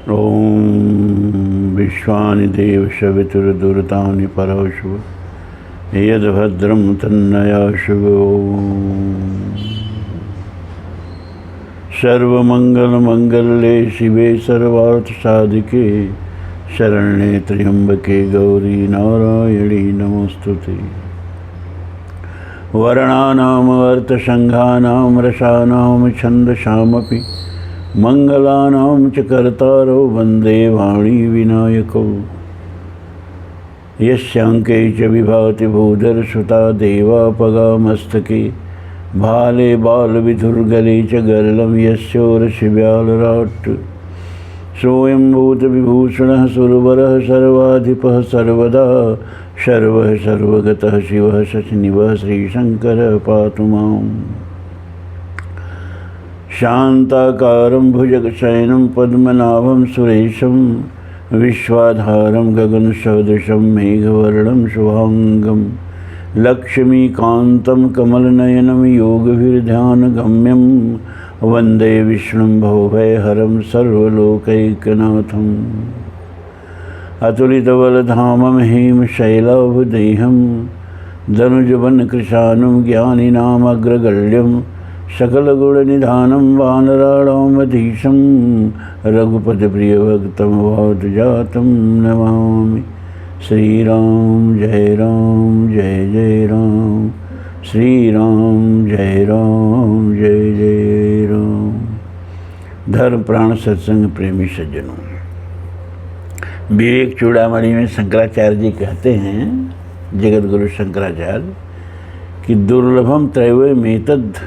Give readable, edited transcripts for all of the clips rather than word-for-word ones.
ॐ विश्वानि देव सवितुर्दुरितानि परशुभ यद्भद्रं तन्नयाशुभ। सर्वमंगलमंगल्ये शिवे सर्वार्थसाधिके शरण्ये त्र्यंबके गौरी नारायणी नमोस्तुते। वर्णानाम अर्थसंघानाम रसानाम छंदसामपि मंगलानां च कर्तारो वंदे वाणी विनायको। यस्यांके च विभाति भूधरसुता देवापगा मस्तके भाले बालविधुर्गले च गरलं यस्योरशिव्यालराट्। सोऽयं भूतविभूषणः सुरवरः सर्वाधिपः सर्वदा सर्वः सर्वगतः शिवः शशिनिवः श्रीशङ्करः पातु माम्। शान्ताकारं भुजगशयनं पद्मनाभं सुरेशं विश्वाधारं गगनसदृशं मेघवर्णं शुभांगं लक्ष्मीकान्तं कमलनयनं योगभिर्ध्यानगम्यं वन्दे विष्णुं भवभयहरं सर्वलोकैकनाथम्। अतुलितबलधामं हेमशैलाभदेहं धनुजवनकृशानं ज्ञानिनामग्रगण्यं सकलगुणनिधानं वानराणामधीशं रघुपतिप्रियभक्तं वातजातं नमामि। श्रीराम जय जय राम, श्रीराम जय जय राम। धर्म प्राण सत्संग प्रेमी सज्जनों, विवेक चूड़ामणि में शंकराचार्य जी कहते हैं, जगत गुरु शंकराचार्य, कि दुर्लभम त्रैवमेतद्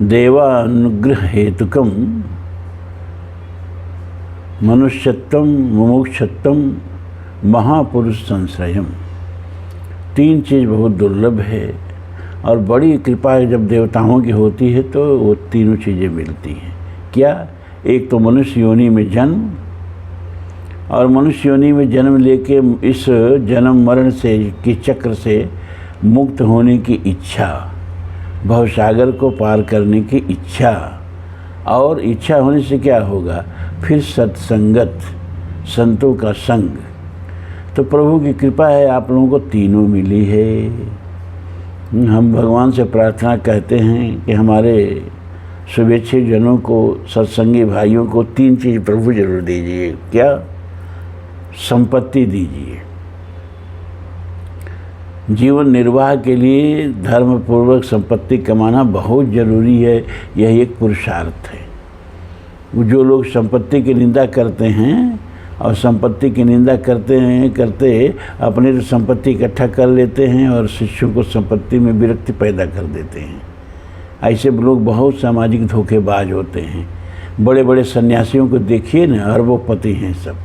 देवानुग्रह हेतुकम मनुष्यत्वम मुमुक्षत्वम महापुरुष संश्रयम। तीन चीज़ बहुत दुर्लभ है और बड़ी कृपा जब देवताओं की होती है तो वो तीनों चीज़ें मिलती हैं। क्या? एक तो मनुष्य योनि में जन्म, और मनुष्य योनि में जन्म लेके इस जन्म मरण से की चक्र से मुक्त होने की इच्छा, भवसागर को पार करने की इच्छा, और इच्छा होने से क्या होगा? फिर सत्संगत, संतों का संग। तो प्रभु की कृपा है, आप लोगों को तीनों मिली है। हम भगवान से प्रार्थना कहते हैं कि हमारे शुभेच्छुक जनों को, सत्संगी भाइयों को तीन चीज़ प्रभु जरूर दीजिए। क्या? संपत्ति दीजिए। जीवन निर्वाह के लिए धर्म पूर्वक संपत्ति कमाना बहुत ज़रूरी है, यह एक पुरुषार्थ है। जो लोग संपत्ति की निंदा करते हैं और संपत्ति की निंदा करते अपनी तो संपत्ति इकट्ठा कर लेते हैं और शिष्यों को संपत्ति में विरक्ति पैदा कर देते हैं। ऐसे लोग बहुत सामाजिक धोखेबाज होते हैं। बड़े बड़े सन्यासियों को देखिए ना, अरबोपति हैं सब,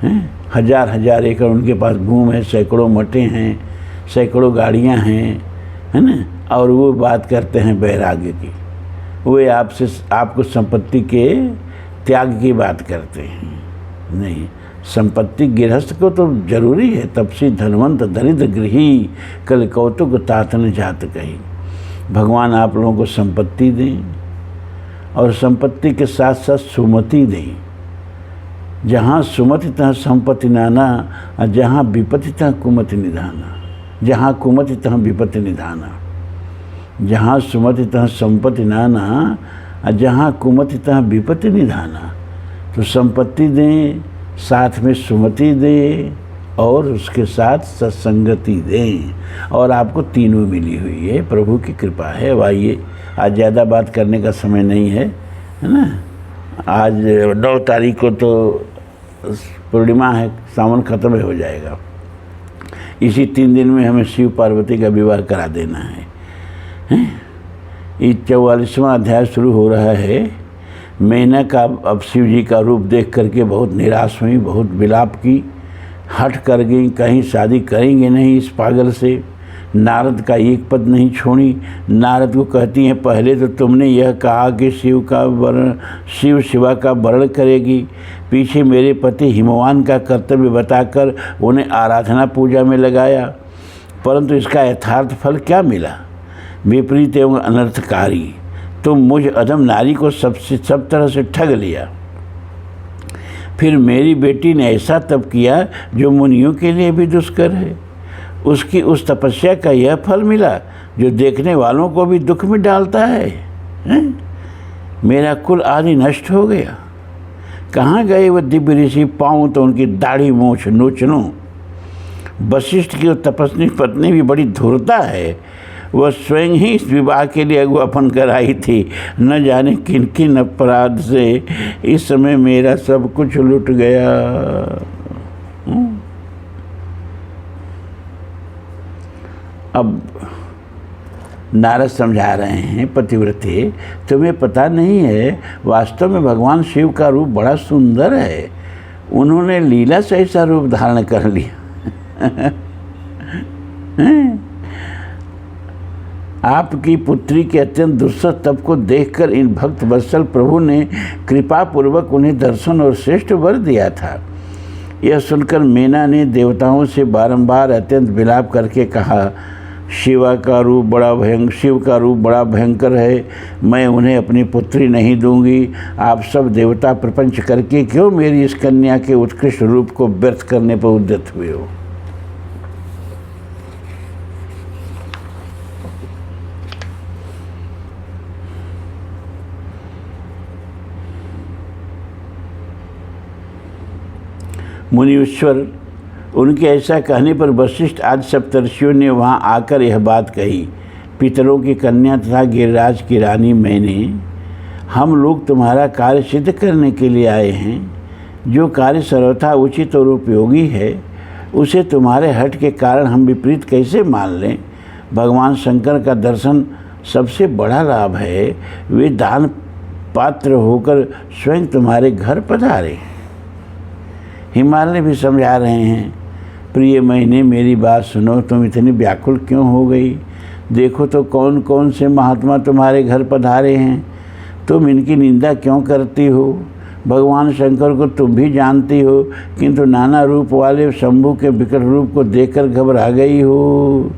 हैं, हजार एकड़ उनके पास भूमि है, सैकड़ों मठे हैं, सैकड़ों गाड़ियां हैं, है ना, और वो बात करते हैं वैराग्य की। वे आपको संपत्ति के त्याग की बात करते हैं। नहीं, संपत्ति गृहस्थ को तो जरूरी है। तपसी धनवंत दरिद्र गृही कल कौतुक तातन जात कही। भगवान आप लोगों को संपत्ति दें और संपत्ति के साथ साथ सुमति दें। जहाँ सुमति तहाँ संपत्ति नाना, और जहाँ विपत्ति तहाँ कुमति निधाना। जहाँ कुमति तहाँ विपत्ति निधाना। जहाँ सुमति तहाँ संपत्ति नाना, और जहाँ कुमति तहाँ विपत्ति निधाना। तो संपत्ति दें, साथ में सुमति दें, और उसके साथ सत्संगति दें, और आपको तीनों मिली हुई है। प्रभु की कृपा है। आइए, आज ज़्यादा बात करने का समय नहीं है ना। आज 9 तारीख को तो पूर्णिमा है, सावन खत्म हो जाएगा। इसी 3 दिन में हमें शिव पार्वती का विवाह करा देना है। ये 44वां अध्याय शुरू हो रहा है। मेनका अब शिव जी का रूप देख करके बहुत निराश हुई, बहुत विलाप की, हट कर गई, कहीं शादी करेंगे नहीं इस पागल से। नारद का एक पद नहीं छोड़ी। नारद को कहती हैं, पहले तो तुमने यह कहा कि शिव शिवा का वर्ण करेगी, पीछे मेरे पति हिमवान का कर्तव्य बताकर उन्हें आराधना पूजा में लगाया, परंतु इसका यथार्थ फल क्या मिला? विपरीत एवं अनर्थकारी। तुम मुझ अधम नारी को सब तरह से ठग लिया। फिर मेरी बेटी ने ऐसा तप किया जो मुनियों के लिए भी दुष्कर है। उसकी उस तपस्या का यह फल मिला जो देखने वालों को भी दुख में डालता है, हैं? मेरा कुल आदि नष्ट हो गया। कहाँ गए वो दिव्य ऋषि? पाऊँ तो उनकी दाढ़ी मूछ नोच लूँ। वशिष्ठ की वो तपस्वी पत्नी भी बड़ी धूर्ता है। वह स्वयं ही इस विवाह के लिए अगुवापन कराई थी। न जाने किन किन अपराध से इस समय मेरा सब कुछ लुट गया। अब नारद समझा रहे हैं, पतिव्रते तुम्हें पता नहीं है, वास्तव में भगवान शिव का रूप बड़ा सुंदर है। उन्होंने लीला से ऐसा रूप धारण कर लिया। आपकी पुत्री के अत्यंत दुस्सह तप को देखकर इन भक्त वत्सल प्रभु ने कृपा पूर्वक उन्हें दर्शन और श्रेष्ठ वर दिया था। यह सुनकर मेना ने देवताओं से बारंबार अत्यंत विलाप करके कहा, शिव का रूप बड़ा भयंकर है। मैं उन्हें अपनी पुत्री नहीं दूंगी। आप सब देवता प्रपंच करके क्यों मेरी इस कन्या के उत्कृष्ट रूप को व्यर्थ करने पर उद्यत हुए हो? मुनीश्वर उनके ऐसा कहने पर वशिष्ठ आदि सप्तर्षियों ने वहाँ आकर यह बात कही, पितरों की कन्या तथा गिरिराज की रानी मैंने, हम लोग तुम्हारा कार्य सिद्ध करने के लिए आए हैं। जो कार्य सर्वथा उचित और उपयोगी है उसे तुम्हारे हट के कारण हम विपरीत कैसे मान लें? भगवान शंकर का दर्शन सबसे बड़ा लाभ है। वे दान पात्र होकर स्वयं तुम्हारे घर पधारे। हिमालय भी समझा रहे हैं, प्रिय मैंने मेरी बात सुनो, तुम इतनी व्याकुल क्यों हो गई? देखो तो कौन कौन से महात्मा तुम्हारे घर पधारे हैं। तुम इनकी निंदा क्यों करती हो? भगवान शंकर को तुम भी जानती हो, किंतु नाना रूप वाले शंभु के विकट रूप को देखकर घबरा गई हो।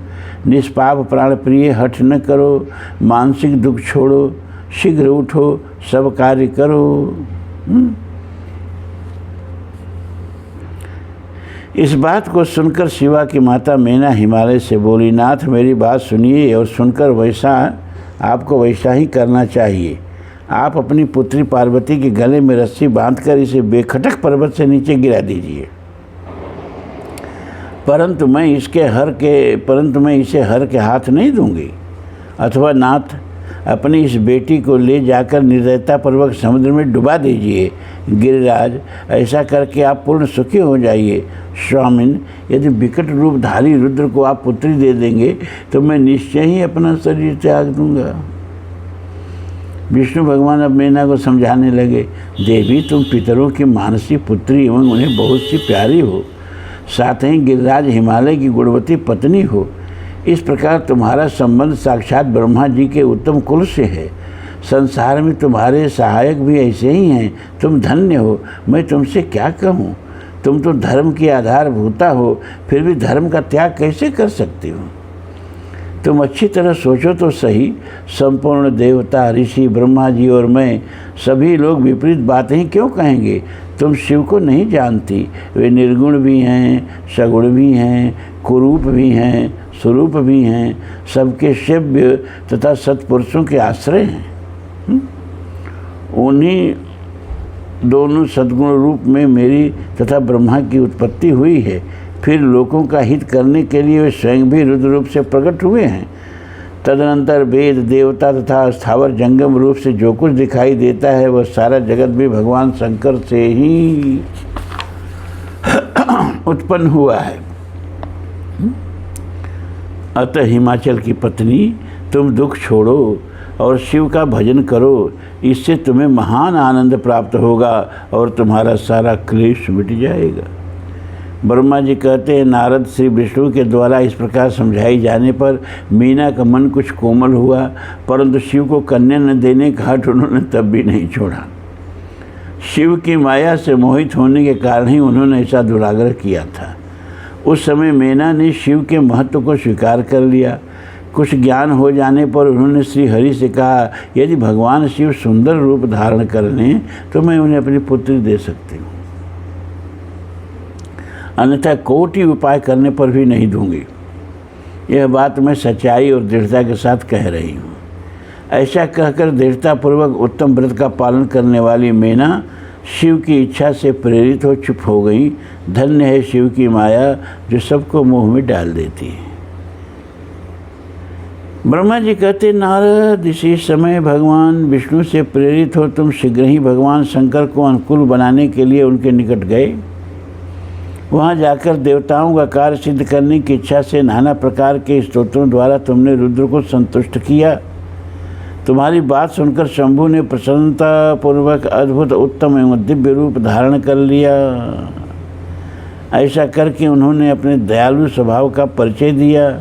निष्पाप प्राण प्रिय, हठ न करो, मानसिक दुख छोड़ो, शीघ्र उठो, सब कार्य करो। इस बात को सुनकर शिवा की माता मेना हिमालय से बोली, नाथ मेरी बात सुनिए और सुनकर आपको वैसा ही करना चाहिए। आप अपनी पुत्री पार्वती के गले में रस्सी बांधकर इसे बेखटक पर्वत से नीचे गिरा दीजिए। परंतु मैं इसे हर के हाथ नहीं दूंगी। अथवा नाथ अपनी इस बेटी को ले जाकर निर्दयता पूर्वक समुद्र में डुबा दीजिए। गिरिराज, ऐसा करके आप पूर्ण सुखी हो जाइए। स्वामिन, यदि विकट रूपधारी रुद्र को आप पुत्री दे देंगे तो मैं निश्चय ही अपना शरीर त्याग दूंगा। विष्णु भगवान अब मेना को समझाने लगे, देवी तुम पितरों की मानसी पुत्री एवं उन्हें बहुत सी प्यारी हो, साथ ही गिरिराज हिमालय की गुणवती पत्नी हो। इस प्रकार तुम्हारा संबंध साक्षात ब्रह्मा जी के उत्तम कुल से है। संसार में तुम्हारे सहायक भी ऐसे ही हैं। तुम धन्य हो, मैं तुमसे क्या कहूँ। तुम तो धर्म की आधारभूता हो, फिर भी धर्म का त्याग कैसे कर सकती हो? तुम अच्छी तरह सोचो तो सही। संपूर्ण देवता, ऋषि, ब्रह्मा जी और मैं सभी लोग विपरीत बातें ही क्यों कहेंगे? तुम शिव को नहीं जानती। वे निर्गुण भी हैं, सगुण भी हैं, कुरूप भी हैं, स्वरूप भी हैं, सबके शिव्य तथा सत्पुरुषों के आश्रय हैं। उन्हीं दोनों सद्गुण रूप में मेरी तथा ब्रह्मा की उत्पत्ति हुई है। फिर लोगों का हित करने के लिए वे स्वयं भी रुद्र रूप से प्रकट हुए हैं। तदनंतर वेद, देवता तथा स्थावर जंगम रूप से जो कुछ दिखाई देता है वह सारा जगत भी भगवान शंकर से ही उत्पन्न हुआ है। अतः हिमाचल की पत्नी, तुम दुख छोड़ो और शिव का भजन करो। इससे तुम्हें महान आनंद प्राप्त होगा और तुम्हारा सारा क्लेश मिट जाएगा। ब्रह्मा जी कहते हैं, नारद श्री विष्णु के द्वारा इस प्रकार समझाई जाने पर मीना का मन कुछ कोमल हुआ, परंतु शिव को कन्या न देने का हठ उन्होंने तब भी नहीं छोड़ा। शिव की माया से मोहित होने के कारण ही उन्होंने ऐसा दुराग्रह किया था। उस समय मेना ने शिव के महत्व को स्वीकार कर लिया। कुछ ज्ञान हो जाने पर उन्होंने श्री हरि से कहा, यदि भगवान शिव सुंदर रूप धारण कर लें तो मैं उन्हें अपनी पुत्री दे सकती हूँ। अन्यथा कोटि उपाय करने पर भी नहीं दूंगी। यह बात मैं सच्चाई और दृढ़ता के साथ कह रही हूँ। ऐसा कहकर दृढ़तापूर्वक उत्तम व्रत का पालन करने वाली मेना शिव की इच्छा से प्रेरित हो चुप हो गई। धन्य है शिव की माया जो सबको मुंह में डाल देती है। ब्रह्मा जी कहते, नारद, इसी समय भगवान विष्णु से प्रेरित हो तुम शीघ्र ही भगवान शंकर को अनुकूल बनाने के लिए उनके निकट गए। वहाँ जाकर देवताओं का कार्य सिद्ध करने की इच्छा से नाना प्रकार के स्तोत्रों द्वारा तुमने रुद्र को संतुष्ट किया। तुम्हारी बात सुनकर शंभु ने प्रसन्नतापूर्वक अद्भुत उत्तम एवं दिव्य रूप धारण कर लिया। ऐसा करके उन्होंने अपने दयालु स्वभाव का परिचय दिया।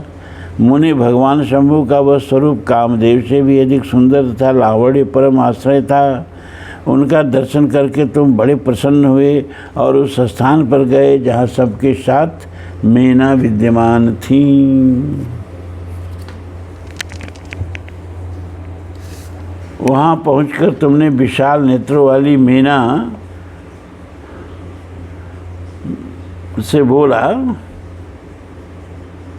मुनि भगवान शंभु का वह स्वरूप कामदेव से भी अधिक सुंदर तथा लावण्य परम आश्रय था। उनका दर्शन करके तुम बड़े प्रसन्न हुए और उस स्थान पर गए जहाँ सबके साथ मेना विद्यमान थी। वहाँ पहुंचकर तुमने विशाल नेत्रों वाली मेना से बोला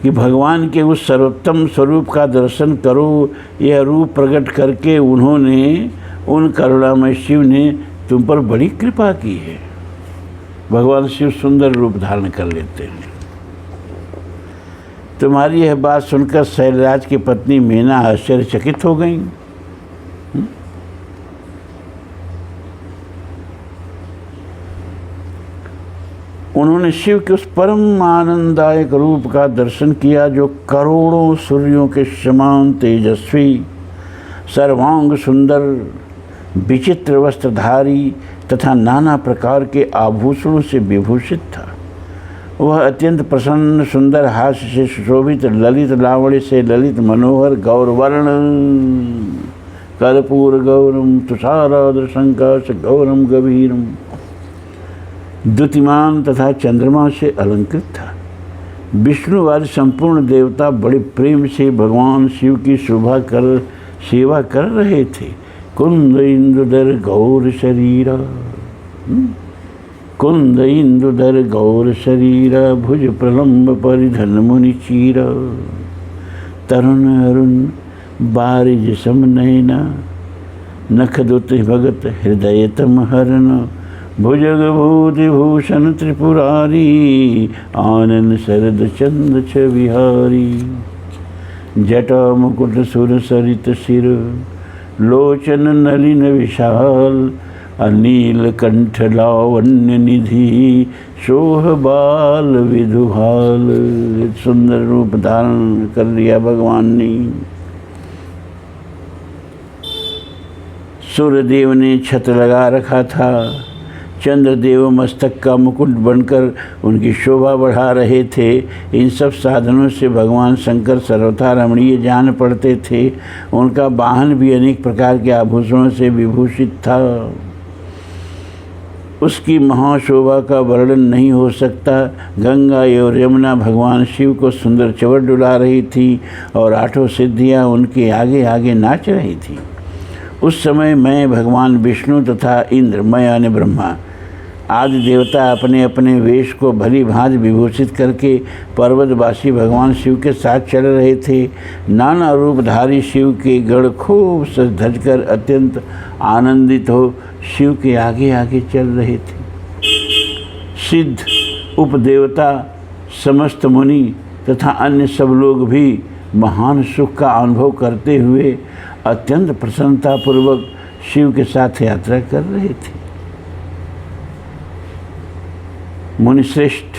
कि भगवान के उस सर्वोत्तम स्वरूप का दर्शन करो। यह रूप प्रकट करके उन्होंने, उन करुणामय शिव ने तुम पर बड़ी कृपा की है। भगवान शिव सुंदर रूप धारण कर लेते हैं। तुम्हारी यह बात सुनकर शैलराज की पत्नी मेना आश्चर्यचकित हो गई। उन्होंने शिव के उस परम आनंददायक रूप का दर्शन किया जो करोड़ों सूर्यों के समान तेजस्वी, सर्वांग सुंदर, विचित्र वस्त्रधारी तथा नाना प्रकार के आभूषणों से विभूषित था। वह अत्यंत प्रसन्न, सुंदर, हास्य से सुशोभित, ललित लावण्य से ललित, मनोहर, गौरवर्ण, कर्पूर गौरम, तुषाराद्र संकाश गौरम गभीरम, द्युतिमान तथा चंद्रमा से अलंकृत था। विष्णु आदि संपूर्ण देवता बड़े प्रेम से भगवान शिव की सेवा कर रहे थे। कुंद इंदुदर गौर शरीरा, कुंद इंदुदर गौर शरीरा, भुज प्रलंब परिधन मुनि चीरा, तरुण अरुण बारिज सम नयना, नखदुत भगत हृदय तम हरण, भुजग भूति भूषण त्रिपुरारी, आनंद शरद चंद छ विहारी, जटा मुकुट सुर सरित सिर, लोचन नलिन विशाल, अनील कंठ लावण्य निधि, शोह बाल विधुहाल। सुंदर रूप धारण कर लिया भगवान ने। सूर्यदेव ने छत्र लगा रखा था। चंद्रदेव मस्तक का मुकुट बनकर उनकी शोभा बढ़ा रहे थे। इन सब साधनों से भगवान शंकर सर्वथा रमणीय जान पड़ते थे। उनका वाहन भी अनेक प्रकार के आभूषणों से विभूषित था। उसकी महाशोभा का वर्णन नहीं हो सकता। गंगा और यमुना भगवान शिव को सुंदर चवर डुला रही थी और आठों सिद्धियां उनके आगे आगे नाच रही थी। उस समय मैं, भगवान विष्णु तथा इंद्र, मैं यानी ब्रह्मा आदि देवता अपने अपने वेश को भली भांति विभूषित करके पर्वतवासी भगवान शिव के साथ चल रहे थे। नाना रूपधारी शिव के गण खूब सज धज कर अत्यंत आनंदित हो शिव के आगे आगे चल रहे थे। सिद्ध, उपदेवता, समस्त मुनि तथा अन्य सब लोग भी महान सुख का अनुभव करते हुए अत्यंत प्रसन्नतापूर्वक शिव के साथ यात्रा कर रहे थे। मुनिश्रेष्ठ,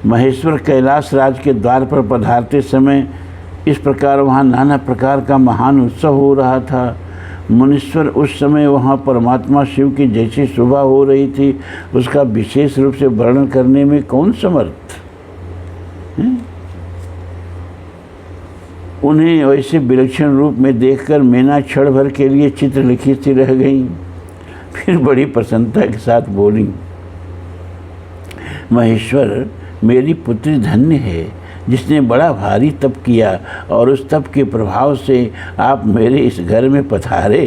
महेश्वर कैलाश राज के द्वार पर पधारते समय इस प्रकार वहाँ नाना प्रकार का महान उत्सव हो रहा था। मुनीश्वर उस समय वहाँ परमात्मा शिव की जैसी शोभा हो रही थी उसका विशेष रूप से वर्णन करने में कौन समर्थ है? उन्हें वैसे विलक्षण रूप में देखकर मेना क्षण भर के लिए चित्र लिखी सी रह गई। फिर बड़ी प्रसन्नता के साथ बोली, महेश्वर, मेरी पुत्री धन्य है जिसने बड़ा भारी तप किया और उस तप के प्रभाव से आप मेरे इस घर में पधारे।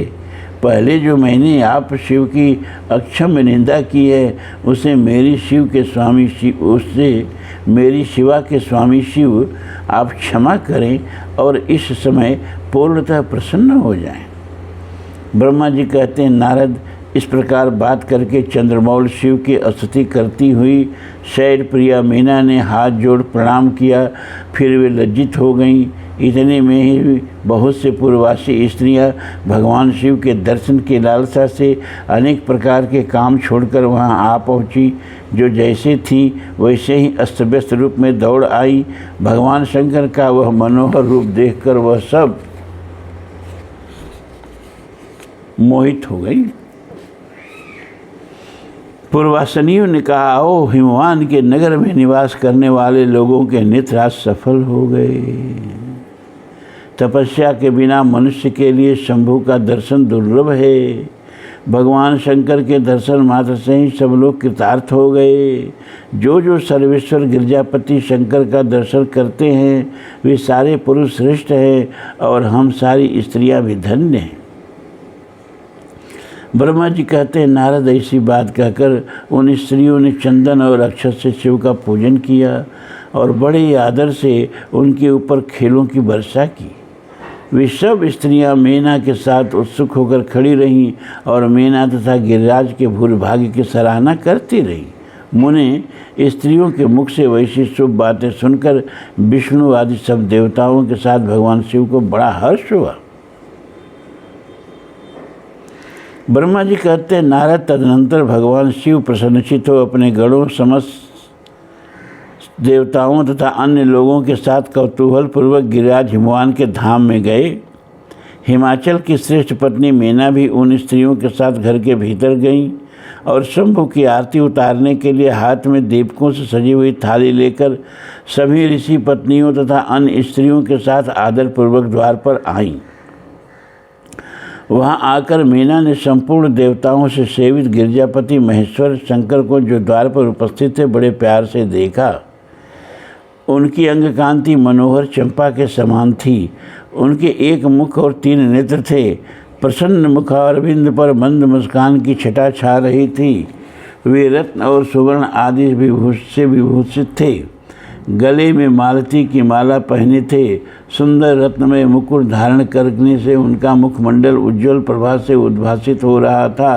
पहले जो मैंने आप शिव की अक्षम्य निंदा की है उसे मेरी शिवा के स्वामी शिव आप क्षमा करें और इस समय पूर्णतः प्रसन्न हो जाएं। ब्रह्मा जी कहते हैं, नारद इस प्रकार बात करके चंद्रमौल शिव की स्तुति करती हुई शैल प्रिया मीना ने हाथ जोड़ प्रणाम किया। फिर वे लज्जित हो गईं। इतने में ही बहुत से पूर्ववासी स्त्रियां भगवान शिव के दर्शन की लालसा से अनेक प्रकार के काम छोड़कर वहां आ पहुंची। जो जैसे थी वैसे ही अस्त व्यस्त रूप में दौड़ आई। भगवान शंकर का वह मनोहर रूप देखकर वह सब मोहित हो गई। पूर्वासनियों ने कहा, ओ हिमवान के नगर में निवास करने वाले लोगों के नित्य आज सफल हो गए। तपस्या के बिना मनुष्य के लिए शंभु का दर्शन दुर्लभ है। भगवान शंकर के दर्शन मात्र से ही सब लोग कृतार्थ हो गए। जो जो सर्वेश्वर गिरजापति शंकर का दर्शन करते हैं वे सारे पुरुष श्रेष्ठ हैं और हम सारी स्त्रियां भी धन्य हैं। ब्रह्मा जी कहते हैं, नारद ऐसी बात कहकर उन स्त्रियों ने चंदन और अक्षत से शिव का पूजन किया और बड़े आदर से उनके ऊपर खेलों की वर्षा की। वे सब स्त्रियां मेना के साथ उत्सुक होकर खड़ी रहीं और मेना तथा गिरिराज के भूर्भाग्य की सराहना करती रहीं। मुने स्त्रियों के मुख से वैसी शुभ बातें सुनकर विष्णु आदि सब देवताओं के साथ भगवान शिव को बड़ा हर्ष हुआ। ब्रह्मा जी कहते हैं, नारद तदनंतर भगवान शिव प्रसन्नचित हो अपने गणों समस्त देवताओं तथा अन्य लोगों के साथ कौतूहल पूर्वक गिरिराज हिमवान के धाम में गए। हिमाचल की श्रेष्ठ पत्नी मेना भी उन स्त्रियों के साथ घर के भीतर गईं और शंभु की आरती उतारने के लिए हाथ में दीपकों से सजी हुई थाली लेकर सभी ऋषि पत्नियों तथा अन्य स्त्रियों के साथ आदरपूर्वक द्वार पर आईं। वहां आकर मीना ने संपूर्ण देवताओं से सेवित गिरजापति महेश्वर शंकर को जो द्वार पर उपस्थित थे बड़े प्यार से देखा। उनकी अंग कांति मनोहर चंपा के समान थी। उनके एक मुख और 3 नेत्र थे। प्रसन्न मुखारविंद पर मंद मुस्कान की छटा छा रही थी। वे रत्न और सुवर्ण आदि से विभूषित थे। गले में मालती की माला पहने थे। सुंदर रत्नमय मुकुट धारण करने से उनका मुखमंडल उज्ज्वल प्रभा से उद्भासित हो रहा था।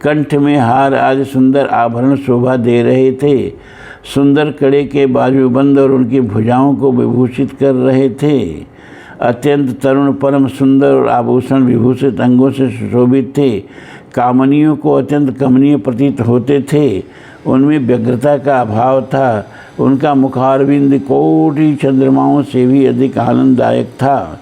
कंठ में हार आदि सुंदर आभरण शोभा दे रहे थे। सुंदर कड़े के बाजूबंद और उनकी भुजाओं को विभूषित कर रहे थे। अत्यंत तरुण परम सुंदर और आभूषण विभूषित अंगों से सुशोभित थे। कामनियों को अत्यंत कमनीय प्रतीत होते थे। उनमें व्यग्रता का अभाव था। उनका मुखारविंद कोटि चंद्रमाओं से भी अधिक आनंददायक था।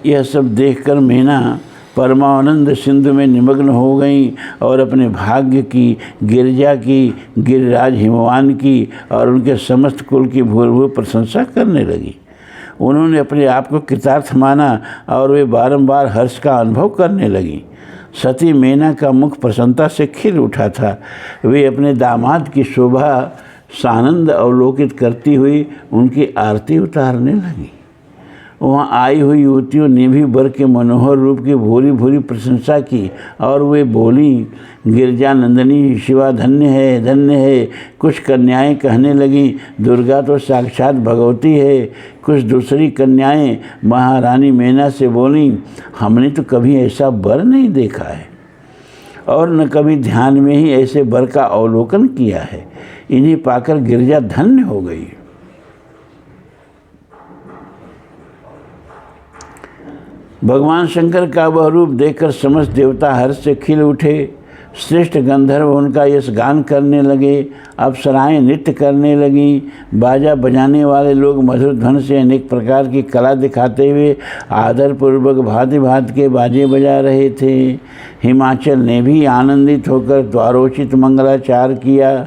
यह सब देखकर मीना परमानंद सिंधु में निमग्न हो गई और अपने भाग्य की, गिरिजा की, गिरिराज हिमवान की और उनके समस्त कुल की भूर्भुव प्रशंसा करने लगी। उन्होंने अपने आप को कृतार्थ माना और वे बारंबार हर्ष का अनुभव करने लगी। सती मेना का मुख प्रसन्नता से खिल उठा था। वे अपने दामाद की शोभा सानंद अवलोकित करती हुई उनकी आरती उतारने लगी। वहाँ आई हुई युवतियों ने भी वर के मनोहर रूप की भूरी भूरी प्रशंसा की और वे बोली, गिरजा नंदनी शिवा धन्य है, धन्य है। कुछ कन्याएं कहने लगी, दुर्गा तो साक्षात भगवती है। कुछ दूसरी कन्याएं महारानी मेना से बोली, हमने तो कभी ऐसा वर नहीं देखा है और न कभी ध्यान में ही ऐसे वर का अवलोकन किया है। इन्हें पाकर गिरजा धन्य हो गई। भगवान शंकर का वह रूप देखकर समस्त देवता हर्ष से खिल उठे। श्रेष्ठ गंधर्व उनका यश गान करने लगे। अप्सराएं नृत्य करने लगीं। बाजा बजाने वाले लोग मधुर ध्वन से अनेक प्रकार की कला दिखाते हुए आदरपूर्वक भांति भांति के बाजे बजा रहे थे। हिमाचल ने भी आनंदित होकर द्वारोचित मंगलाचार किया।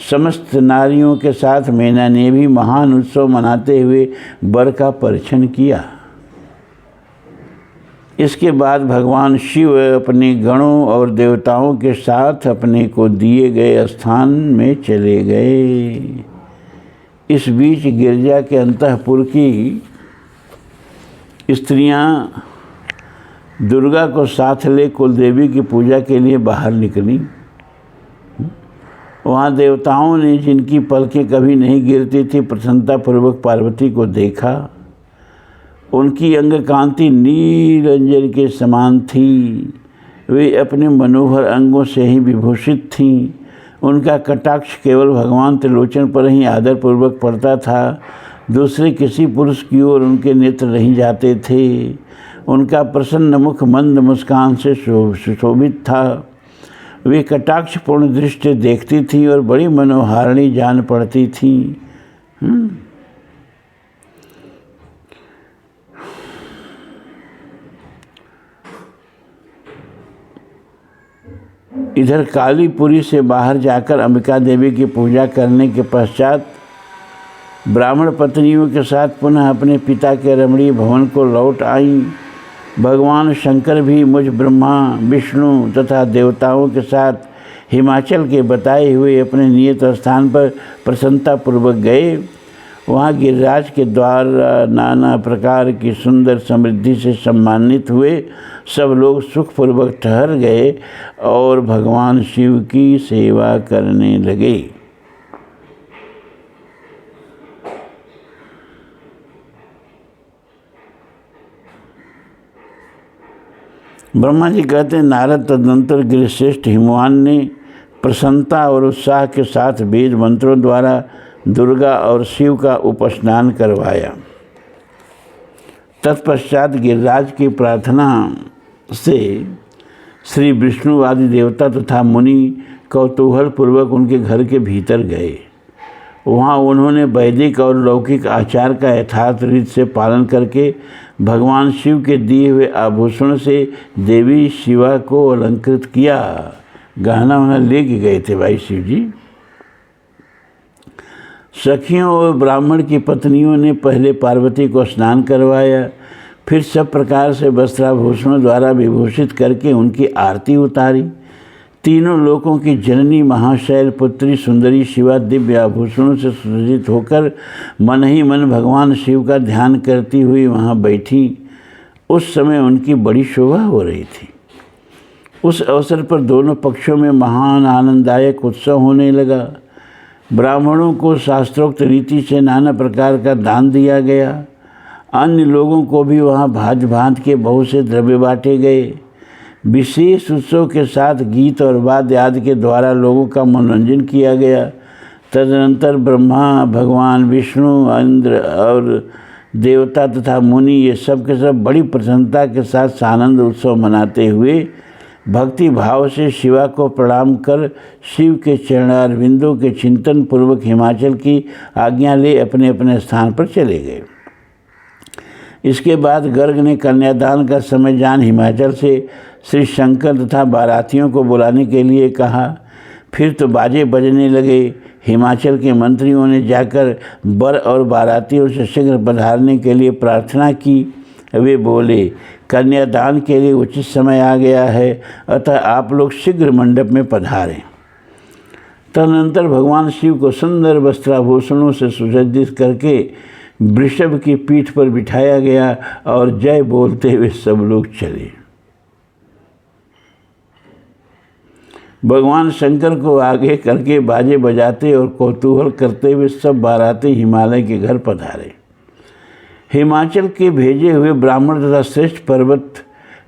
समस्त नारियों के साथ मेना ने भी महान उत्सव मनाते हुए वर का परीक्षण किया। इसके बाद भगवान शिव अपने गणों और देवताओं के साथ अपने को दिए गए स्थान में चले गए। इस बीच गिरजा के अंतःपुर की स्त्रियां दुर्गा को साथ ले कुलदेवी की पूजा के लिए बाहर निकली। वहाँ देवताओं ने, जिनकी पलकें कभी नहीं गिरती थी, प्रसन्नतापूर्वक पार्वती को देखा। उनकी अंग कांति नील अंजन के समान थी। वे अपने मनोहर अंगों से ही विभूषित थीं। उनका कटाक्ष केवल भगवान त्रिलोचन पर ही आदरपूर्वक पड़ता था। दूसरे किसी पुरुष की ओर उनके नेत्र नहीं जाते थे। उनका प्रसन्न मुख मंद मुस्कान से सुशोभित था। वे कटाक्षपूर्ण दृष्टि देखती थी और बड़ी मनोहारिणी जान पड़ती थी। इधर कालीपुरी से बाहर जाकर अंबिका देवी की पूजा करने के पश्चात ब्राह्मण पत्नियों के साथ पुनः अपने पिता के रमणीय भवन को लौट आईं। भगवान शंकर भी मुझ ब्रह्मा, विष्णु तथा देवताओं के साथ हिमाचल के बताए हुए अपने नियत स्थान पर प्रसन्नतापूर्वक गए। वहाँ गिरिराज के द्वारा नाना प्रकार की सुंदर समृद्धि से सम्मानित हुए। सब लोग सुखपूर्वक ठहर गए और भगवान शिव की सेवा करने लगे। ब्रह्मा जी कहते हैं, नारद तदनंतर गिरिश्रेष्ठ हिमवान ने प्रसन्नता और उत्साह के साथ वेद मंत्रों द्वारा दुर्गा और शिव का उपस्नान करवाया। तत्पश्चात गिरिराज की प्रार्थना से श्री विष्णु आदि देवता तथा मुनि कौतूहल पूर्वक उनके घर के भीतर गए। वहाँ उन्होंने वैदिक और लौकिक आचार का यथार्थ रीत से पालन करके भगवान शिव के दिए हुए आभूषण से देवी शिवा को अलंकृत किया। गहना वहना लेके गए थे भाई शिव जी। सखियों और ब्राह्मण की पत्नियों ने पहले पार्वती को स्नान करवाया, फिर सब प्रकार से वस्त्राभूषणों द्वारा विभूषित करके उनकी आरती उतारी। तीनों लोकों की जननी महाशैल पुत्री सुंदरी शिवा दिव्य आभूषणों से सुसज्जित होकर मन ही मन भगवान शिव का ध्यान करती हुई वहाँ बैठी। उस समय उनकी बड़ी शोभा हो रही थी। उस अवसर पर दोनों पक्षों में महान आनंददायक उत्सव होने लगा। ब्राह्मणों को शास्त्रोक्त रीति से नाना प्रकार का दान दिया गया। अन्य लोगों को भी वहाँ भांत भांत के बहुत से द्रव्य बांटे गए। विशेष उत्सव के साथ गीत और वाद्य आदि के द्वारा लोगों का मनोरंजन किया गया। तदनंतर ब्रह्मा, भगवान विष्णु, इंद्र और देवता तथा मुनि ये सब के सब बड़ी प्रसन्नता के साथ सानंद उत्सव मनाते हुए भक्ति भाव से शिवा को प्रणाम कर शिव के चरणारविंदों के चिंतन पूर्वक हिमाचल की आज्ञा ले अपने अपने स्थान पर चले गए। इसके बाद गर्ग ने कन्यादान का समय जान हिमाचल से श्री शंकर तथा बारातियों को बुलाने के लिए कहा। फिर तो बाजे बजने लगे। हिमाचल के मंत्रियों ने जाकर वर और बारातियों से शीघ्र पधारने के लिए प्रार्थना की। वे बोले, कन्यादान के लिए उचित समय आ गया है, अतः आप लोग शीघ्र मंडप में पधारें। तदनंतर भगवान शिव को सुंदर वस्त्राभूषणों से सुसज्जित करके वृषभ की पीठ पर बिठाया गया और जय बोलते हुए सब लोग चले। भगवान शंकर को आगे करके बाजे बजाते और कौतूहल करते हुए सब बाराती हिमालय के घर पधारे। हिमाचल के भेजे हुए ब्राह्मण तथा श्रेष्ठ पर्वत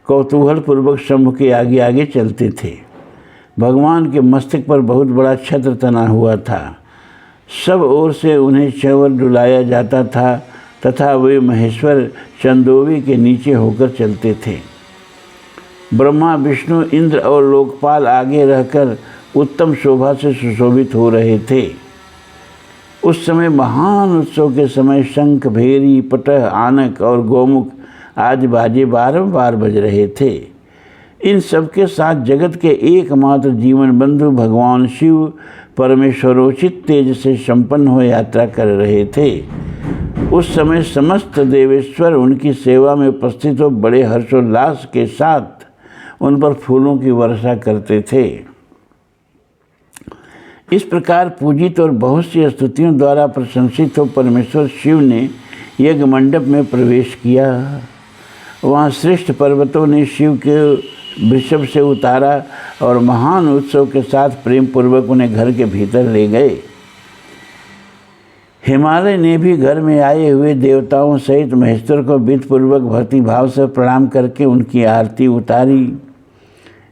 कौतूहल पूर्वक शंभु के आगे आगे चलते थे। भगवान के मस्तक पर बहुत बड़ा छत्र तना हुआ था। सब ओर से उन्हें चंवर डुलाया जाता था तथा वे महेश्वर चंदोवी के नीचे होकर चलते थे। ब्रह्मा, विष्णु, इंद्र और लोकपाल आगे रहकर उत्तम शोभा से सुशोभित हो रहे थे। उस समय महान उत्सव के समय शंख, भेरी, पटह, आनक और गोमुख आदि बाजे बारंबार बज रहे थे। इन सबके साथ जगत के एकमात्र जीवन बंधु भगवान शिव परमेश्वरोचित तेज से संपन्न हो यात्रा कर रहे थे। उस समय समस्त देवेश्वर उनकी सेवा में उपस्थित हो बड़े हर्षोल्लास के साथ उन पर फूलों की वर्षा करते थे। इस प्रकार पूजित और बहुत सी स्तुतियों द्वारा प्रशंसित हो परमेश्वर शिव ने यज्ञ मंडप में प्रवेश किया। वहाँ श्रेष्ठ पर्वतों ने शिव के वृषभ से उतारा और महान उत्सव के साथ प्रेम पूर्वक उन्हें घर के भीतर ले गए। हिमालय ने भी घर में आए हुए देवताओं सहित महेश्वर को विधिपूर्वक भक्ति भाव से प्रणाम करके उनकी आरती उतारी।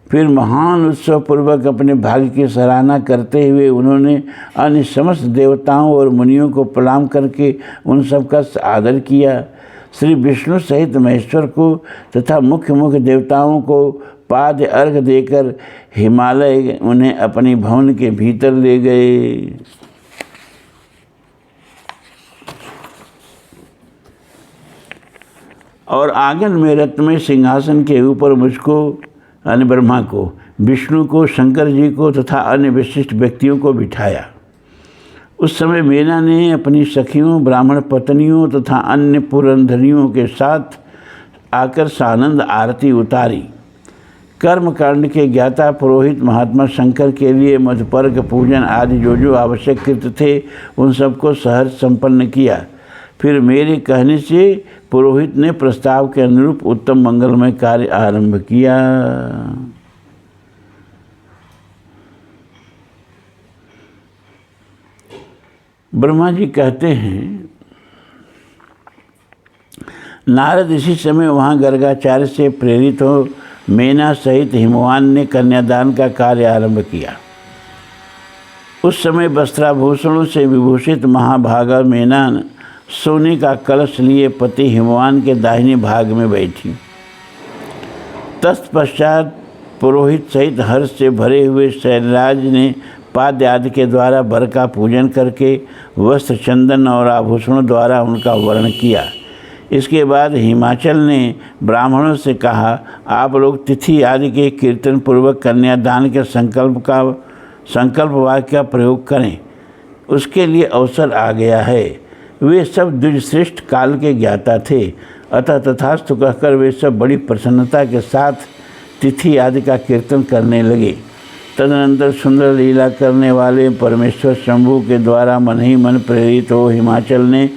फिर महान उत्सव पूर्वक अपने भाग्य की सराहना करते हुए उन्होंने अन्य समस्त देवताओं और मुनियों को प्रणाम करके उन सब का आदर किया। श्री विष्णु सहित महेश्वर को तथा मुख्य मुख्य देवताओं को पाद अर्घ देकर हिमालय उन्हें अपनी भवन के भीतर ले गए। और आंगन में रत्नमय सिंहासन के ऊपर मुझको यानी ब्रह्मा को, विष्णु को, शंकर जी को तथा अन्य विशिष्ट व्यक्तियों को बिठाया। उस समय मेना ने अपनी सखियों, ब्राह्मण पत्नियों तथा अन्य पुरंधरियों के साथ आकर सानंद आरती उतारी। कर्मकांड के ज्ञाता पुरोहित महात्मा शंकर के लिए मधुपर्क पूजन आदि जो जो आवश्यक कृत्य थे उन सबको सहर्ष संपन्न किया। फिर मेरे कहने से पुरोहित ने प्रस्ताव के अनुरूप उत्तम मंगलमय कार्य आरंभ किया। ब्रह्मा जी कहते हैं, नारद इसी समय वहाँ गर्गाचार्य से प्रेरित हो मेना सहित हिमवान ने कन्यादान का कार्य आरंभ किया। उस समय वस्त्राभूषणों से विभूषित महाभागा मेना सोने का कलश लिए पति हिमवान के दाहिने भाग में बैठी। तत्पश्चात पुरोहित सहित हर्ष से भरे हुए शैलराज ने पाद्य आदि के द्वारा वर का पूजन करके वस्त्र, चंदन और आभूषणों द्वारा उनका वर्ण किया। इसके बाद हिमाचल ने ब्राह्मणों से कहा, आप लोग तिथि आदि के कीर्तन पूर्वक कन्यादान के संकल्प वाक्य का प्रयोग करें, उसके लिए अवसर आ गया है। वे सब द्विजश्रेष्ठ काल के ज्ञाता थे, अतः तथास्तु कहकर वे सब बड़ी प्रसन्नता के साथ तिथि आदि का कीर्तन करने लगे। तदनंतर सुंदर लीला करने वाले परमेश्वर शंभु के द्वारा मन ही मन प्रेरित हो हिमाचल ने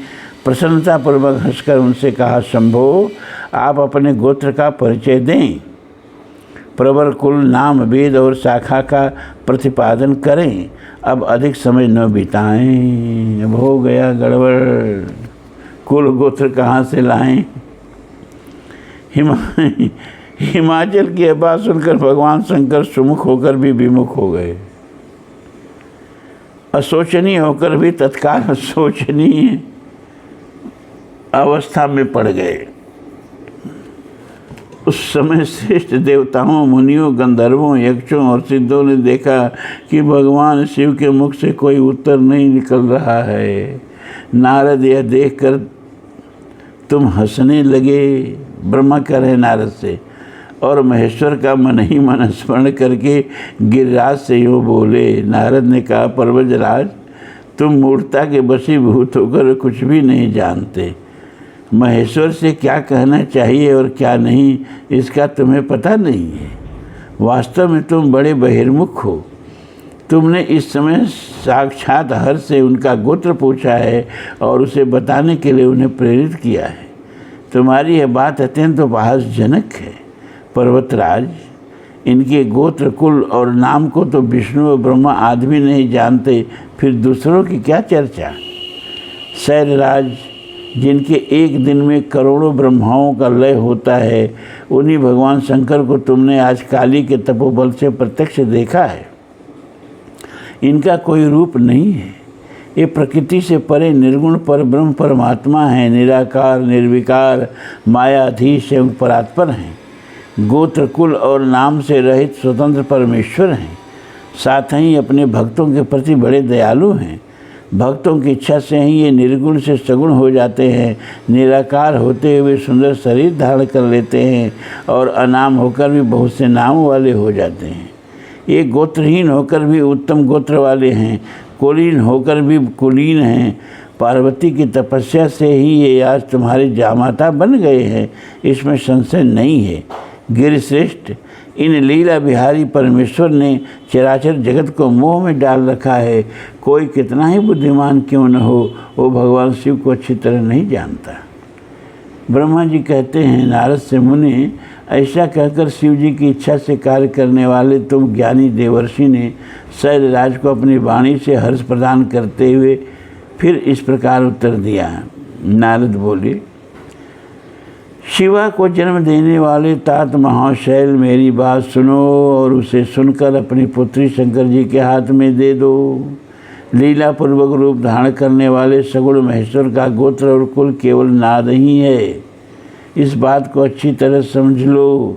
प्रसन्नतापूर्वक हंसकर उनसे कहा, शंभो, आप अपने गोत्र का परिचय दें, प्रवर कुल, नाम, वेद और शाखा का प्रतिपादन करें। अब अधिक समय न बिताएं, अब हो गया गड़बड़, कुल गोत्र कहाँ से लाएं। हिमाचल की बात सुनकर भगवान शंकर सुमुख होकर भी विमुख हो गए, अशोचनीय होकर भी तत्काल शोचनीय अवस्था में पड़ गए। उस समय श्रेष्ठ देवताओं, मुनियों, गंधर्वों, यक्षों और सिद्धों ने देखा कि भगवान शिव के मुख से कोई उत्तर नहीं निकल रहा है। नारद यह देखकर तुम हंसने लगे, ब्रह्मा कह रहे नारद से, और महेश्वर का मन ही मन स्मरण करके गिरिराज से यूँ बोले। नारद ने कहा, पर्वतराज, तुम मूर्खता के वशीभूत होकर कुछ भी नहीं जानते। महेश्वर से क्या कहना चाहिए और क्या नहीं, इसका तुम्हें पता नहीं है। वास्तव में तुम बड़े बहिर्मुख हो। तुमने इस समय साक्षात हर्ष से उनका गोत्र पूछा है और उसे बताने के लिए उन्हें प्रेरित किया है। तुम्हारी यह बात अत्यंत उपहासजनक है। पर्वतराज, इनके गोत्र, कुल और नाम को तो विष्णु और ब्रह्मा आदि भी नहीं जानते, फिर दूसरों की क्या चर्चा। शैलराज, जिनके एक दिन में करोड़ों ब्रह्माओं का लय होता है, उन्हीं भगवान शंकर को तुमने आज काली के तपोबल से प्रत्यक्ष देखा है। इनका कोई रूप नहीं है। ये प्रकृति से परे निर्गुण पर ब्रह्म परमात्मा हैं, निराकार, निर्विकार, मायाधीश एवं परात्पर हैं। गोत्र, कुल और नाम से रहित स्वतंत्र परमेश्वर हैं। साथ ही अपने भक्तों के प्रति बड़े दयालु हैं। भक्तों की इच्छा से ही ये निर्गुण से सगुण हो जाते हैं। निराकार होते हुए सुंदर शरीर धारण कर लेते हैं और अनाम होकर भी बहुत से नाम वाले हो जाते हैं। ये गोत्रहीन होकर भी उत्तम गोत्र वाले हैं, कुलीन होकर भी कुलीन हैं। पार्वती की तपस्या से ही ये आज तुम्हारे जामाता बन गए हैं, इसमें संशय नहीं है। गिरिश्रेष्ठ, इन लीला बिहारी परमेश्वर ने चराचर जगत को मोह में डाल रखा है। कोई कितना ही बुद्धिमान क्यों न हो, वो भगवान शिव को अच्छी तरह नहीं जानता। ब्रह्मा जी कहते हैं नारद से, मुनि ऐसा कहकर शिव जी की इच्छा से कार्य करने वाले तुम ज्ञानी देवर्षि ने शैलराज को अपनी वाणी से हर्ष प्रदान करते हुए फिर इस प्रकार उत्तर दिया। नारद बोले, शिवा को जन्म देने वाले तात महाशैल, मेरी बात सुनो और उसे सुनकर अपनी पुत्री शंकर जी के हाथ में दे दो। लीला पूर्वक रूप धारण करने वाले सगुण महेश्वर का गोत्र और कुल केवल नाद ही है। इस बात को अच्छी तरह समझ लो।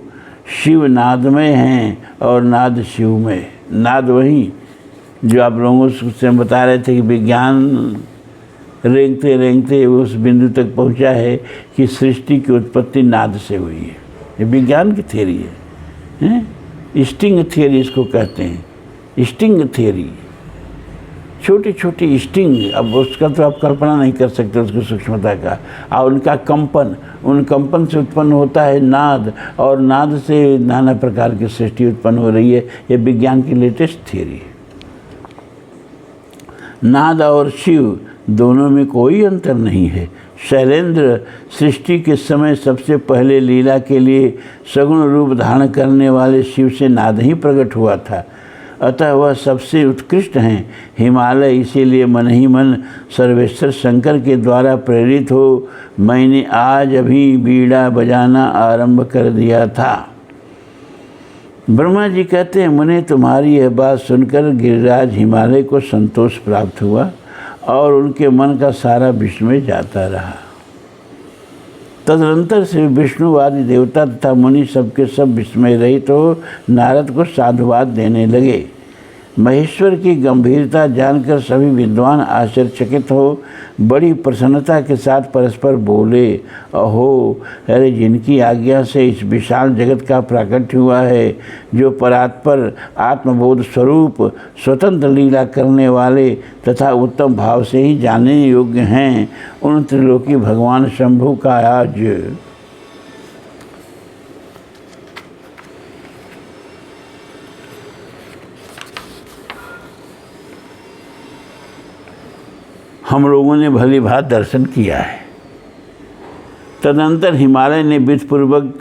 शिव नादमय हैं और नाद शिवमय। नाद वही जो आप लोगों से बता रहे थे कि विज्ञान रेंगते रेंगते उस बिंदु तक पहुंचा है कि सृष्टि की उत्पत्ति नाद से हुई है। ये विज्ञान की थ्योरी है। स्टिंग थ्योरी इसको कहते हैं। स्टिंग थ्योरी, छोटी छोटी स्टिंग, अब उसका तो आप कल्पना नहीं कर सकते उसकी सूक्ष्मता का। और उनका कंपन, उन कंपन से उत्पन्न होता है नाद, और नाद से नाना प्रकार की सृष्टि उत्पन्न हो रही है। ये विज्ञान की लेटेस्ट थ्योरी है। नाद और शिव दोनों में कोई अंतर नहीं है। शैलेंद्र सृष्टि के समय सबसे पहले लीला के लिए सगुण रूप धारण करने वाले शिव से नाद ही प्रकट हुआ था, अतः वह सबसे उत्कृष्ट हैं। हिमालय इसीलिए मन ही मन सर्वेश्वर शंकर के द्वारा प्रेरित हो मैंने आज अभी बीड़ा बजाना आरंभ कर दिया था। ब्रह्मा जी कहते हैं, मुने तुम्हारी यह बात सुनकर गिरिराज हिमालय को संतोष प्राप्त हुआ और उनके मन का सारा विस्मय जाता रहा। तदनंतर से विष्णुवादी देवता तथा मुनि सबके सब विस्मय रहित हो नारद को साधुवाद देने लगे। महेश्वर की गंभीरता जानकर सभी विद्वान आश्चर्यचकित हो बड़ी प्रसन्नता के साथ परस्पर बोले, अहो, अरे जिनकी आज्ञा से इस विशाल जगत का प्राकट्य हुआ है, जो परात्पर आत्मबोध स्वरूप स्वतंत्र लीला करने वाले तथा उत्तम भाव से ही जानने योग्य हैं, उन त्रिलोकी भगवान शंभु का आज हम लोगों ने भली भांति दर्शन किया है। तदनंतर हिमालय ने विधिपूर्वक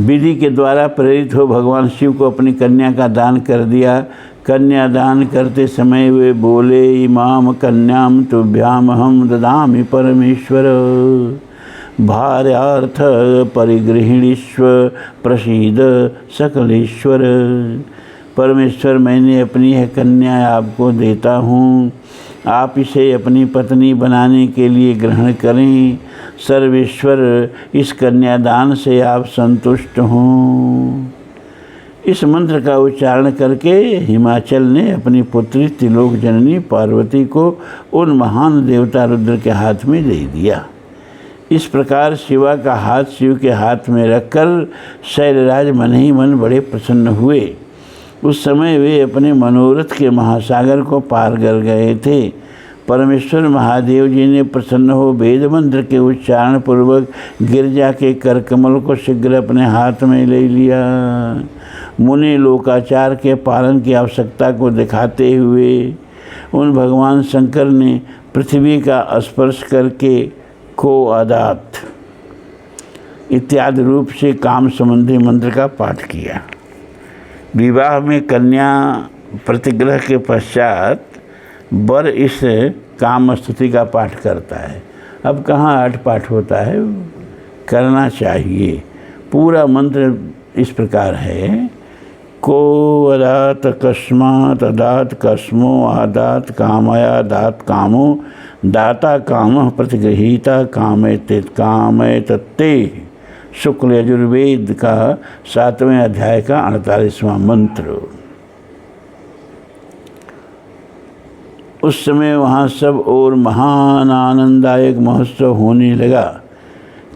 विधि के द्वारा प्रेरित हो भगवान शिव को अपनी कन्या का दान कर दिया। कन्या दान करते समय वे बोले, इमाम कन्याम तुभ्याम हम ददामि परमेश्वर, भार्यार्थ परिगृहिणीष्व प्रसीद सकलेश्वर। परमेश्वर, मैंने अपनी यह कन्या आपको देता हूँ, आप इसे अपनी पत्नी बनाने के लिए ग्रहण करें। सर्वेश्वर, इस कन्यादान से आप संतुष्ट हों। इस मंत्र का उच्चारण करके हिमाचल ने अपनी पुत्री त्रिलोक जननी पार्वती को उन महान देवता रुद्र के हाथ में दे दिया। इस प्रकार शिवा का हाथ शिव के हाथ में रखकर शैलराज मन ही मन बड़े प्रसन्न हुए। उस समय वे अपने मनोरथ के महासागर को पार कर गए थे। परमेश्वर महादेव जी ने प्रसन्न हो वेद मंत्र के उच्चारण पूर्वक गिरजा के करकमल को शीघ्र अपने हाथ में ले लिया। मुनि लोकाचार के पालन की आवश्यकता को दिखाते हुए उन भगवान शंकर ने पृथ्वी का स्पर्श करके को आदात इत्यादि रूप से काम संबंधी मंत्र का पाठ किया। विवाह में कन्या प्रतिग्रह के पश्चात वर इस काम स्तुति का पाठ करता है। अब कहाँ आठ पाठ होता है, करना चाहिए। पूरा मंत्र इस प्रकार है, को अदात कस्मात अदात कस्मो आदात कामया दात कामो दाता काम प्रतिगृहीता कामय तत्ते। शुक्ल यजुर्वेद का 7वें अध्याय का 48वां मंत्र। उस समय वहाँ सब और महान आनंददायक महोत्सव होने लगा।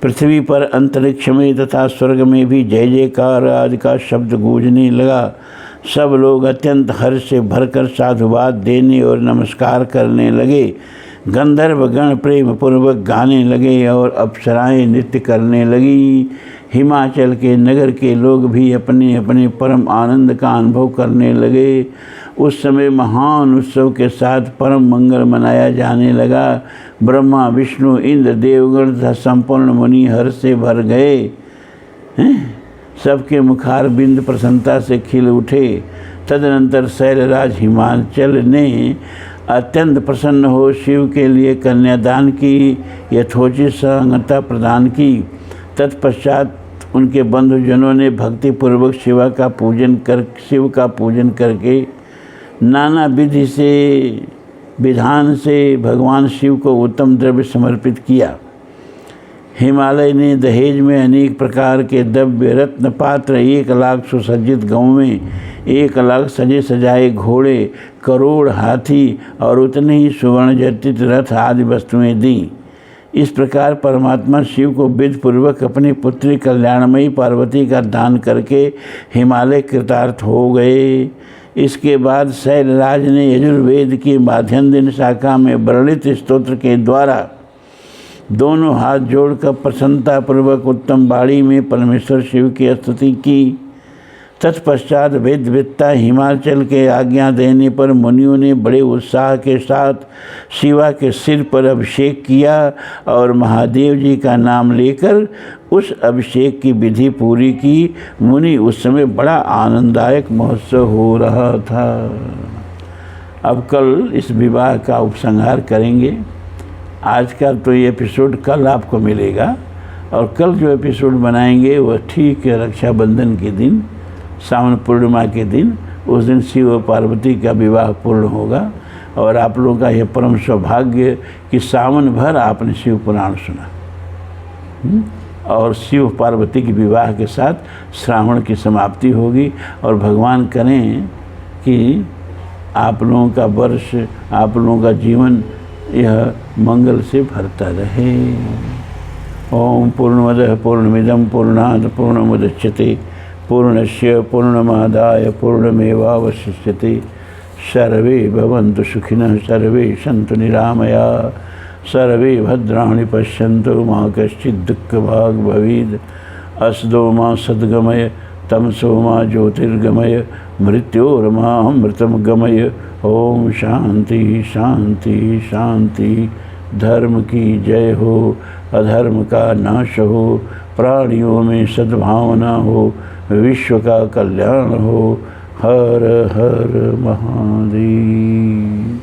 पृथ्वी पर, अंतरिक्ष में तथा स्वर्ग में भी जय जयकार आदि का शब्द गूंजने लगा। सब लोग अत्यंत हर्ष से भरकर साधुवाद देने और नमस्कार करने लगे। गंधर्व गण प्रेम पूर्वक गाने लगे और अप्सराएं नृत्य करने लगी। हिमाचल के नगर के लोग भी अपने अपने परम आनंद का अनुभव करने लगे। उस समय महान उत्सव के साथ परम मंगल मनाया जाने लगा। ब्रह्मा, विष्णु, इंद्र, देवगण तथा संपूर्ण मुनि हर्ष से भर गए हैं। सबके मुखार बिंद प्रसन्नता से खिल उठे। तदनंतर शैलराज हिमाचल ने अत्यंत प्रसन्न हो शिव के लिए कन्यादान की यथोचित संगता प्रदान की। तत्पश्चात उनके बंधुजनों ने भक्तिपूर्वक शिव का पूजन करके नाना विधान से भगवान शिव को उत्तम द्रव्य समर्पित किया। हिमालय ने दहेज में अनेक प्रकार के द्रव्य, रत्न पात्र, 1 लाख सुसज्जित गौवें, 1 लाख सजे सजाए घोड़े, करोड़ हाथी और उतने ही सुवर्ण जटित रथ आदि वस्तुएं दी। इस प्रकार परमात्मा शिव को विधिपूर्वक अपनी पुत्री कल्याणमयी पार्वती का दान करके हिमालय कृतार्थ हो गए। इसके बाद शैलराज ने यजुर्वेद की माध्यन्दिन शाखा में वर्णित स्तोत्र के द्वारा दोनों हाथ जोड़कर प्रसन्नतापूर्वक उत्तम वाणी में परमेश्वर शिव की स्तुति की। तत्पश्चात वेदवेत्ता हिमाचल के आज्ञा देने पर मुनियों ने बड़े उत्साह के साथ शिवा के सिर पर अभिषेक किया और महादेव जी का नाम लेकर उस अभिषेक की विधि पूरी की। मुनि उस समय बड़ा आनंददायक महोत्सव हो रहा था। अब कल इस विवाह का उपसंहार करेंगे। आज का तो ये एपिसोड कल आपको मिलेगा और कल जो एपिसोड बनाएंगे वह ठीक रक्षाबंधन के दिन, सावन पूर्णिमा के दिन, उस दिन शिव और पार्वती का विवाह पूर्ण होगा। और आप लोगों का यह परम सौभाग्य कि सावन भर आपने शिव पुराण सुना और शिव पार्वती के विवाह के साथ श्रावण की समाप्ति होगी। और भगवान करें कि आप लोगों का वर्ष, आप लोगों का जीवन यह मंगल से भरता रहे। ओम पूर्णमदः पूर्णमिदं पूर्णात् पूर्णमुदच्यते पूर्णस्य पूर्णमादाय पूर्णमेवावशिष्यते। सर्वे भवन्तु सुखिनः, सर्वे सन्तु निरामया, सर्वे भद्राणि पश्यन्तु मा कश्चित् दुःखभाग् भवेत्। अस्दो मा सद्गमय, तमसो मा ज्योतिर्गमय, मृत्योर्मामृतं गमय। ओम शांति शांति शांति। धर्म की जय हो, अधर्म का नाश हो, प्राणियों में सद्भावना हो, विश्व का कल्याण हो। हर हर महादेव।